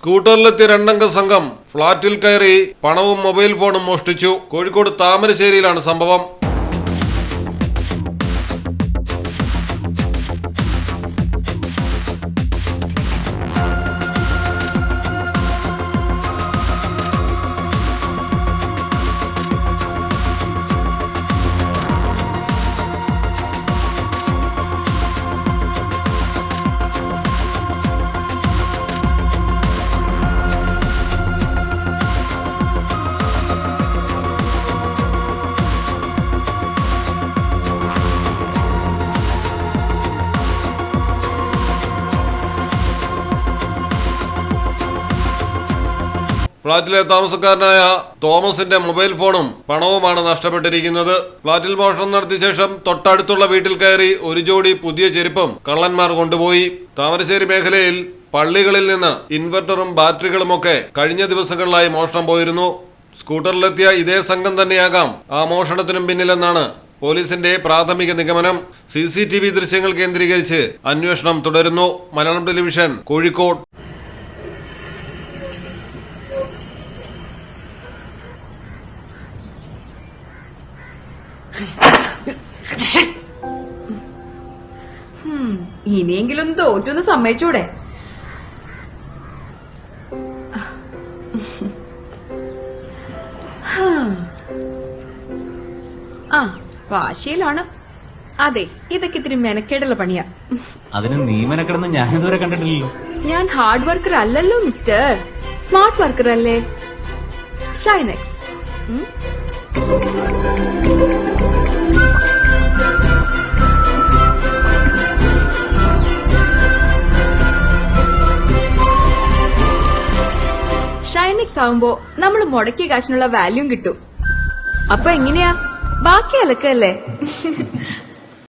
സ്കൂട്ടറിലെത്തിയ രണ്ടംഗ സംഘം ഫ്ളാറ്റിൽ കയറി പണവും മൊബൈൽ ഫോണും മോഷ്ടിച്ചു. കോഴിക്കോട് താമരശ്ശേരിയിലാണ് സംഭവം. ഫ്ളാറ്റിലെ താമസക്കാരനായ തോമസിന്റെ മൊബൈൽ ഫോണും പണവുമാണ് നഷ്ടപ്പെട്ടിരിക്കുന്നത്. ഫ്ളാറ്റിൽ മോഷണം നടത്തിയ ശേഷം തൊട്ടടുത്തുള്ള വീട്ടിൽ കയറി ഒരു ജോഡി പുതിയ ചെരുപ്പും കള്ളന്മാർ കൊണ്ടുപോയി. താമരശ്ശേരി മേഖലയിൽ പള്ളികളിൽ നിന്ന് ഇൻവെർട്ടറും ബാറ്ററികളുമൊക്കെ കഴിഞ്ഞ ദിവസങ്ങളിലായി മോഷണം പോയിരുന്നു. സ്കൂട്ടറിലെത്തിയ ഇതേ സംഘം തന്നെയാകാം ആ മോഷണത്തിനും പിന്നിലെന്നാണ് പോലീസിന്റെ പ്രാഥമിക നിഗമനം. CCTV ദൃശ്യങ്ങൾ കേന്ദ്രീകരിച്ച് അന്വേഷണം തുടരുന്നു. മലയാളം ടെലിവിഷൻ, കോഴിക്കോട്. ഇനിയെങ്കിലും തോറ്റൊന്ന് സമ്മതിച്ചൂടെ? ആ വാശിയിലാണ്. അതെ, ഇതൊക്കെ ഇത്തിരി മെനക്കേടുള്ള പണിയാ. അതിന് നീ മെനക്കെടുന്ന് ഞാനിതുവരെ കണ്ടിട്ടില്ലല്ലോ. ഞാൻ ഹാർഡ് വർക്കർ അല്ലല്ലോ മിസ്റ്റർ, സ്മാർട്ട് വർക്കർ അല്ലേ. ഷൈനെക്സ്. ഷൈനെക്സ് ആവുമ്പോ നമ്മൾ മുടക്കിയ കാശിനുള്ള വാല്യൂം കിട്ടും. അപ്പൊ എങ്ങനെയാ? ബാക്കി അലക്കല്ലേ?